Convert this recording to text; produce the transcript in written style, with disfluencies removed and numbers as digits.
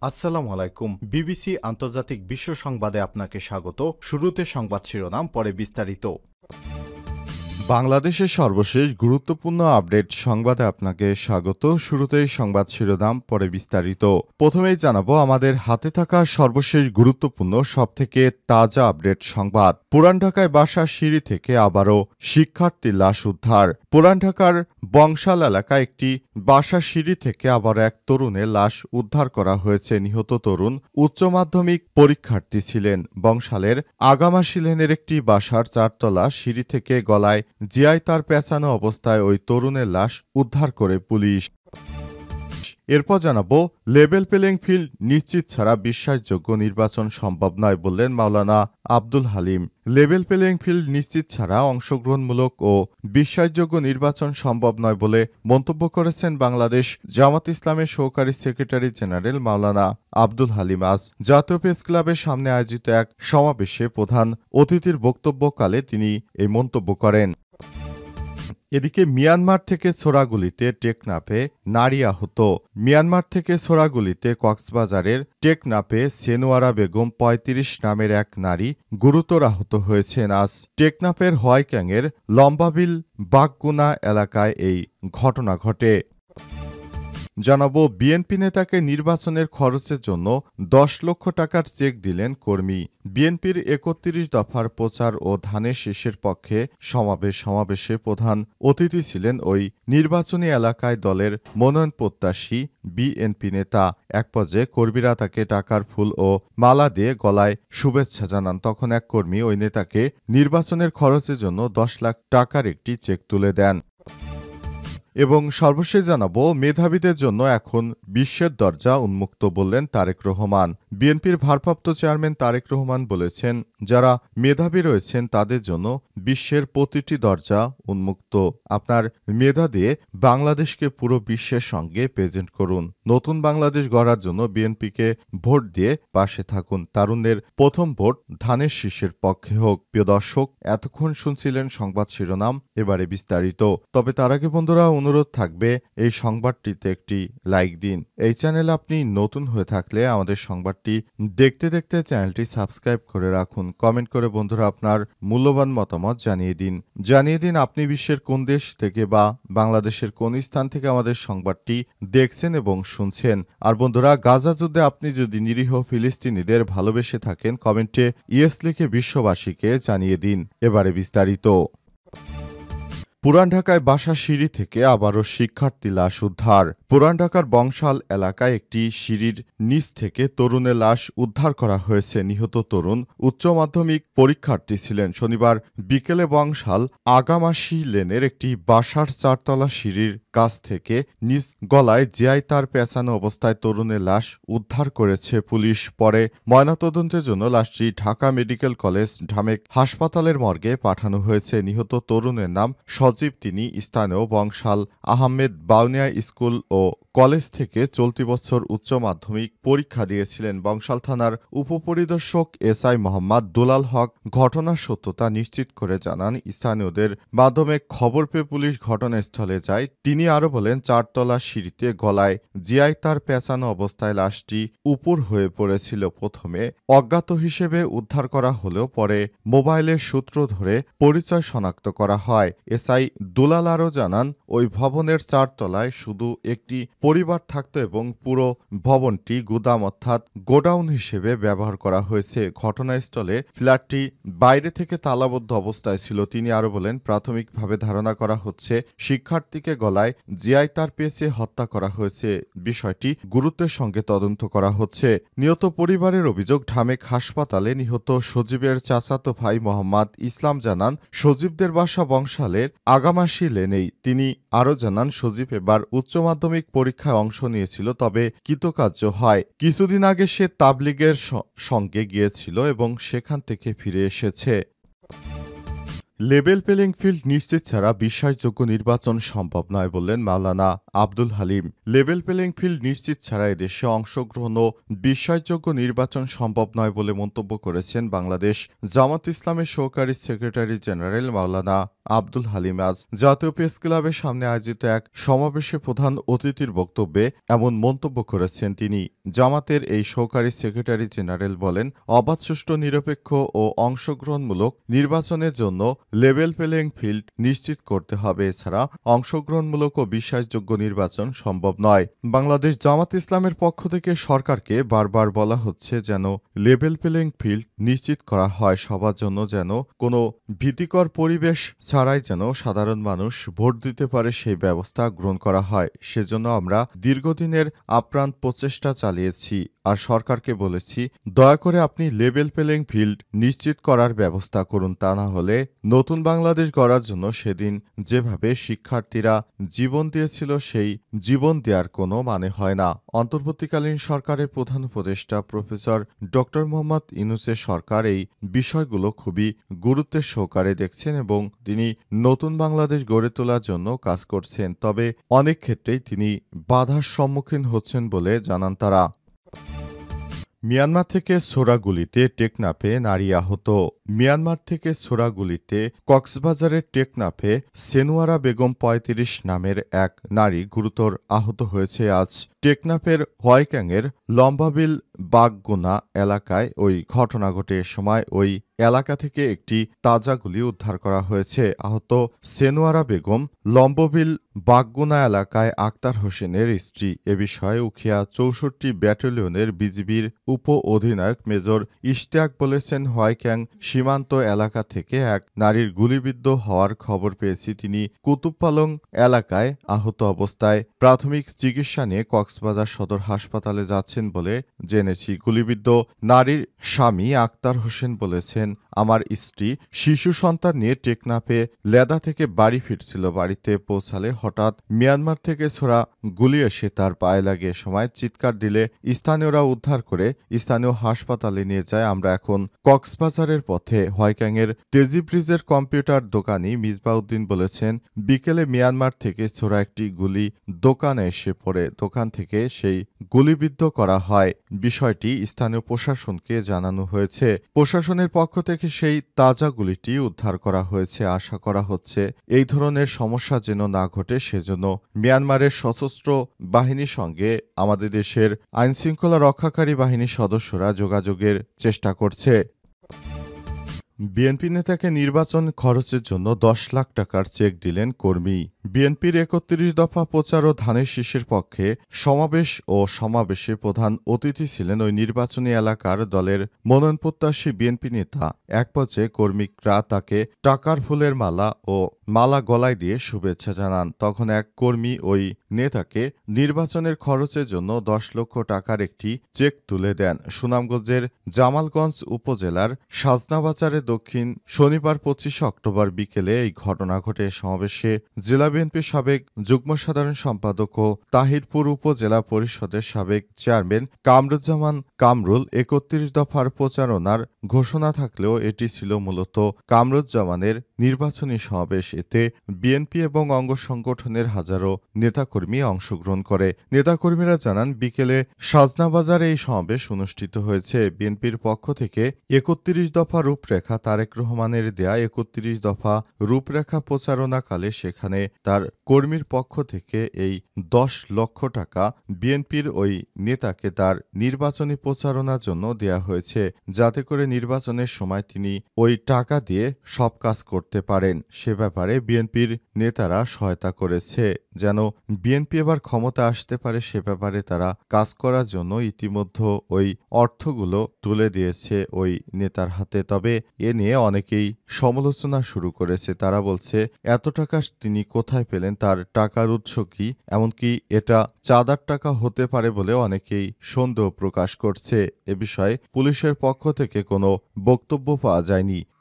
আসসালামু আলাইকুম। বিবিসি আন্তর্জাতিক বিশ্ব সংবাদে আপনাকে স্বাগত। শুরুতে সংবাদ শিরোনাম, পরে বিস্তারিত। বাংলাদেশের সর্বশেষ গুরুত্বপূর্ণ আপডেট সংবাদে আপনাকে স্বাগত। শুরুতেই সংবাদ শিরোনাম, পরে বিস্তারিত। প্রথমেই জানাবো আমাদের হাতে থাকা সর্বশেষ গুরুত্বপূর্ণ সবথেকে তাজা আপডেট সংবাদ। পুরান ঢাকায় বাসার সিঁড়ি থেকে আবারও শিক্ষার্থীর লাশ উদ্ধার। পুরান ঢাকার বংশাল এলাকায় একটি বাসার সিঁড়ি থেকে আবার এক তরুণের লাশ উদ্ধার করা হয়েছে। নিহত তরুণ উচ্চ মাধ্যমিক পরীক্ষার্থী ছিলেন। বংশালের আগামাসি লেনের একটি বাসার চারতলা সিঁড়ি থেকে গলায় জিআই তার পেঁচানো অবস্থায় ওই তরুণের লাশ উদ্ধার করে পুলিশ। এরপর জানাবো লেভেল প্লেইং ফিল্ড নিশ্চিত ছাড়া বিশ্বাসযোগ্য নির্বাচন সম্ভব নয় বললেন মাওলানা Abdul Halim. Level playing field নিশ্চিত ছাড়া অংশগ্রহণমূলক ও বিশ্বাসযোগ্য নির্বাচন সম্ভব নয় বলে মন্তব্য করেছেন বাংলাদেশ জামাত ইসলামের সহকারী সেক্রেটারি জেনারেল মাওলানা আব্দুল হালিম আজ জাতীয় প্রেস ক্লাবের সামনে আয়োজিত এক সমাবেশে প্রধান অতিথির বক্তব্যকালে তিনি এই মন্তব্য করেন। এদিকে মিয়ানমার থেকে ছোড়াগুলিতে টেকনাফে নারী আহত। মিয়ানমার থেকে ছোড়াগুলিতে কক্সবাজারের টেকনাফে সেনোয়ারা বেগম ৩৫ নামের এক নারী গুরুতর আহত হয়েছেন। আজ টেকনাফের হোয়াইক্যাংয়ের লম্বাবিল বাগগুনা এলাকায় এই ঘটনা ঘটে। জানাবো বিএনপি নেতাকে নির্বাচনের খরচের জন্য ১০ লক্ষ টাকার চেক দিলেন কর্মী। বিএনপির ৩১ দফার প্রচার ও ধানের শীষের পক্ষে সমাবেশে প্রধান অতিথি ছিলেন ওই নির্বাচনী এলাকায় দলের মনোনয়ন প্রত্যাশী বিএনপি নেতা। এক পর্যায়ে কর্মীরা তাকে টাকার ফুল ও মালা দিয়ে গলায় শুভেচ্ছা জানান। তখন এক কর্মী ওই নেতাকে নির্বাচনের খরচের জন্য ১০ লাখ টাকার একটি চেক তুলে দেন। এবং সর্বশেষ জানাবো মেধাবীদের জন্য এখন বিশ্বের দরজা উন্মুক্ত বললেন তারেক রহমান। বিএনপির ভারপ্রাপ্ত চেয়ারম্যান তারেক রহমান বলেছেন, যারা মেধাবী রয়েছেন তাদের জন্য বিশ্বের প্রতিটি দরজা উন্মুক্ত। আপনার মেধা দিয়ে বাংলাদেশকে পুরো বিশ্বের সঙ্গে প্রেজেন্ট করুন। নতুন বাংলাদেশ গড়ার জন্য বিএনপিকে ভোট দিয়ে পাশে থাকুন। তারুণ্যের প্রথম ভোট ধানের শীষের পক্ষে হোক। প্রিয় দর্শক, এতক্ষণ শুনছিলেন সংবাদ শিরোনাম, এবারে বিস্তারিত। তবে তার আগে বন্ধুরা অনুরোধ থাকবে এই সংবাদটিতে একটি লাইক দিন। এই চ্যানেলে আপনি নতুন হয়ে থাকলে আমাদের সংবাদটি দেখতে দেখতে চ্যানেলটি সাবস্ক্রাইব করে রাখুন। কমেন্ট করে বন্ধুরা আপনার মূল্যবান মতামত জানিয়ে দিন আপনি বিশ্বের কোন দেশ থেকে বা বাংলাদেশের কোন স্থান থেকে আমাদের সংবাদটি দেখছেন এবং শুনছেন। আর বন্ধুরা, গাজা যুদ্ধে আপনি যদি নিরীহ ফিলিস্তিনিদের ভালোবেসে থাকেন, কমেন্টে ইয়েস লিখে বিশ্ববাসীকে জানিয়ে দিন। এবারে বিস্তারিত। পুরান ঢাকায় বাসার সিঁড়ি থেকে আবারও শিক্ষার্থী লাশ উদ্ধার। পুরান ঢাকার বংশাল এলাকায় একটি সিঁড়ির নিচ থেকে তরুণের লাশ উদ্ধার করা হয়েছে। নিহত তরুণ উচ্চ মাধ্যমিক পরীক্ষার্থী ছিলেন। শনিবার বিকেলে বংশাল আগামাসি লেনের একটি বাসার চারতলা সিঁড়ির কাছ থেকে নিজ গলায় জিআই তার পেঁচানো অবস্থায় তরুণের লাশ উদ্ধার করেছে পুলিশ। পরে ময়নাতদন্তের জন্য লাশটি ঢাকা মেডিকেল কলেজ ঢামেক হাসপাতালের মর্গে পাঠানো হয়েছে। নিহত তরুণের নাম সজীব। তিনি স্থানীয় বংশাল আহমেদ বাউনিয়া স্কুল ও কলেজ থেকে চলতি বছর উচ্চ মাধ্যমিক পরীক্ষা দিয়েছিলেন। বংশাল থানার উপপরিদর্শক এসআই মোহাম্মদ দুলাল হক ঘটনার সত্যতা নিশ্চিত করে জানান, স্থানীয়দের মাধ্যমে খবর পেয়ে পুলিশ ঘটনাস্থলে যায়। তিনি আরও বলেন, চারতলা সিঁড়িতে গলায় জিআই তার পেঁচানো অবস্থায় লাশটি উপর হয়ে পড়েছিল। প্রথমে অজ্ঞাত হিসেবে উদ্ধার করা হলেও পরে মোবাইলের সূত্র ধরে পরিচয় শনাক্ত করা হয়। এসআই দুলাল আরও জানান, ওই ভবনের চারতলায় শুধু একটি পরিবার থাকত এবং পুরো ভবনটি গুদাম অর্থাৎ গোডাউন হিসেবে ব্যবহার করা হয়েছে। ঘটনাস্থলে ফ্ল্যাটটি বাইরে থেকে তালাবদ্ধ অবস্থায় ছিল। তিনি আরও বলেন, প্রাথমিকভাবে ধারণা করা হচ্ছে শিক্ষার্থীকে গলায় জিআই তার পেঁচিয়ে হত্যা করা হয়েছে। বিষয়টি গুরুত্বের সঙ্গে তদন্ত করা হচ্ছে। নিহত পরিবারের অভিযোগ, ঢামেক হাসপাতালে নিহত সজীবের চাচাতো ভাই মোহাম্মদ ইসলাম জানান, সজীবদের বাসা বংশালের আগামাসি লেনেই। তিনি আরও জানান, সজীব এবার উচ্চ মাধ্যমিক পরীক্ষায় অংশ নিয়েছিল, তবে কৃতকার্য হয়। কিছুদিন আগে সে তাবলিগের সঙ্গে গিয়েছিল এবং সেখান থেকে ফিরে এসেছে। লেভেল প্লেইং ফিল্ড নিশ্চিত ছাড়া বিশ্বাসযোগ্য নির্বাচন সম্ভব নয় বললেন মাওলানা Abdul Halim. Level playing field নিশ্চিত ছাড়া এদেশে অংশগ্রহণ ও বিশ্বাসযোগ্য নির্বাচন সম্ভব নয় বলে মন্তব্য করেছেন বাংলাদেশ জামাত ইসলামের সহকারী সেক্রেটারি জেনারেল মাওলানা আব্দুল হালিম আজ জাতীয় প্রেস ক্লাবের সামনে আয়োজিত এক সমাবেশে প্রধান অতিথির বক্তব্যে এমন মন্তব্য করেছেন তিনি। জামাতের এই সহকারী সেক্রেটারি জেনারেল বলেন, অবাধ, সুষ্ঠু, নিরপেক্ষ ও অংশগ্রহণমূলক নির্বাচনের জন্য লেভেল প্লেইং ফিল্ড নিশ্চিত করতে হবে। এছাড়া অংশগ্রহণমূলক ও বিশ্বাসযোগ্য নির্বাচন সম্ভব নয়। বাংলাদেশ জামাত ইসলামের পক্ষ থেকে সরকারকে বারবার বলা হচ্ছে যেন লেভেল প্লেইং ফিল্ড নিশ্চিত করা হয়, সবার জন্য যেন কোনো ভীতিকর পরিবেশ ছাড়াই যেন সাধারণ মানুষ ভোট দিতে পারে সেই ব্যবস্থা গ্রহণ করা হয়। সেজন্য আমরা দীর্ঘদিনের আপ্রাণ প্রচেষ্টা চালিয়েছি আর সরকারকে বলেছি, দয়া করে আপনি লেভেল প্লেইং ফিল্ড নিশ্চিত করার ব্যবস্থা করুন। তা না হলে নতুন বাংলাদেশ গড়ার জন্য সেদিন যেভাবে শিক্ষার্থীরা জীবন দিয়েছিল সেই জীবন দেওয়ার কোনো মানে হয় না। অন্তর্বর্তীকালীন সরকারের প্রধান উপদেষ্টা প্রফেসর ড মোহাম্মদ ইউনূসের সরকার এই বিষয়গুলো খুবই গুরুত্বের সহকারে দেখছেন এবং তিনি নতুন বাংলাদেশ গড়ে তোলার জন্য কাজ করছেন। তবে অনেক ক্ষেত্রেই তিনি বাধার সম্মুখীন হচ্ছেন বলে জানান তারা। মিয়ানমার থেকে ছোড়া গুলিতে টেকনাফে নারী আহত। মিয়ানমার থেকে ছোড়া গুলিতে কক্সবাজারের টেকনাফে সেনুয়ারা বেগম ৩৫ নামের এক নারী গুরুতর আহত হয়েছে আজ। টেকনাফের হোয়াইক্যাংয়ের লম্বাবিল বাগগুনা এলাকায় ওই ঘটনা ঘটে। এ সময় ওই এলাকা থেকে একটি তাজা গুলি উদ্ধার করা হয়েছে। আহত সেনুয়ারা বেগম লম্ববিল বাগগুনা এলাকায় আক্তার হোসেনের স্ত্রী। এ বিষয়ে উখিয়া ৬৪ ব্যাটালিয়নের বিজিবির উপ অধিনায়ক মেজর ইশতিয়াক বলেছেন, হোয়াইক্যাং সীমান্ত এলাকা থেকে এক নারীর গুলিবিদ্ধ হওয়ার খবর পেয়েছি। তিনি কুতুবপালং এলাকায় আহত অবস্থায় প্রাথমিক চিকিৎসা নিয়ে কক্সবাজার সদর হাসপাতালে যাচ্ছেন বলে জেনেছি। গুলিবিদ্ধ নারীর স্বামী আক্তার হোসেন বলেছেন, আমার স্ত্রী শিশু সন্তান নিয়ে টেকনাফে লেদা থেকে বাড়ি ফিরছিল। বাড়িতে পৌঁছালে হঠাৎ মিয়ানমার থেকে ছোড়া গুলি এসে তার পায়ে লাগে। এ সময় চিৎকার দিলে স্থানীয়রা উদ্ধার করে স্থানীয় হাসপাতালে নিয়ে যায়। আমরা এখন কক্সবাজারের পথে। হোয়াইক্যাংয়ের তেজি ব্রিজের কম্পিউটার দোকানি মিসবাউদ্দিন বলেছেন, বিকেলে মিয়ানমার থেকে ছোড়া একটি গুলি দোকানে এসে পড়ে। দোকান থেকে সেই গুলিবিদ্ধ করা হয়। বিষয়টি স্থানীয় প্রশাসনকে জানানো হয়েছে। প্রশাসনের পক্ষ থেকে সেই তাজা গুলিটি উদ্ধার করা হয়েছে। আশা করা হচ্ছে এই ধরনের সমস্যা যেন না ঘটে, সেজন্য মিয়ানমারের সশস্ত্র বাহিনীর সঙ্গে আমাদের দেশের আইনশৃঙ্খলা রক্ষাকারী বাহিনীর সদস্যরা যোগাযোগের চেষ্টা করছে। বিএনপি নেতাকে নির্বাচন খরচের জন্য ১০ লাখ টাকার চেক দিলেন কর্মী। বিএনপির ৩১ দফা প্রচার ও ধানের শীষের পক্ষে সমাবেশে প্রধান অতিথি ছিলেন ওই নির্বাচনী এলাকার দলের মনোনয়নপ্রত্যাশী বিএনপি নেতা। এক পর্যায়ে কর্মীরা তাকে টাকার ফুলের মালা গলায় দিয়ে শুভেচ্ছা জানান। তখন এক কর্মী ওই নেতাকে নির্বাচনের খরচের জন্য ১০ লক্ষ টাকার একটি চেক তুলে দেন। সুনামগঞ্জের জামালগঞ্জ উপজেলার সাজনাবাজারে দক্ষিণ শনিবার ২৫ অক্টোবর বিকেলে এই ঘটনা ঘটে। সমাবেশে জেলা বিএনপির সাবেক যুগ্ম সাধারণ সম্পাদক ও তাহিরপুর উপজেলা পরিষদের সাবেক চেয়ারম্যান কামরুজ্জামান কামরুল ৩১ দফার প্রচারণার ঘোষণা থাকলেও এটি ছিল মূলত কামরুজ্জামানের নির্বাচনী সমাবেশ। এতে বিএনপি এবং অঙ্গ সংগঠনের হাজারো নেতাকর্মী অংশগ্রহণ করে। নেতাকর্মীরা জানান, বিকেলে সাজনাবাজারে এই সমাবেশ অনুষ্ঠিত হয়েছে। বিএনপির পক্ষ থেকে ৩১ দফা রূপরেখা তারেক রহমানের দেয়া ৩১ দফা রূপরেখা প্রচারণাকালে সেখানে তার কর্মীর পক্ষ থেকে এই ১০ লক্ষ টাকা বিএনপির ওই নেতাকে তার নির্বাচনী প্রচারণার জন্য দেয়া হয়েছে, যাতে করে নির্বাচনের সময় তিনি ওই টাকা দিয়ে সব কাজ করতে পারেন। সে ব্যাপারে বিএনপির নেতারা সহায়তা করেছে, যেন বিএনপি এবার ক্ষমতা আসতে পারে সে ব্যাপারে তারা কাজ করার জন্য ইতিমধ্যে ওই অর্থগুলো তুলে দিয়েছে ওই নেতার হাতে। তবে এ নিয়ে অনেকেই সমালোচনা শুরু করেছে। তারা বলছে, এত টাকা তিনি কোথায় পেলেন, তার টাকার উৎস কি, এমনকি এটা চাঁদার টাকা হতে পারে বলে অনেকেই সন্দেহ প্রকাশ করছে। এ বিষয়ে পুলিশের পক্ষ থেকে কোনো বক্তব্য পাওয়া যায়নি।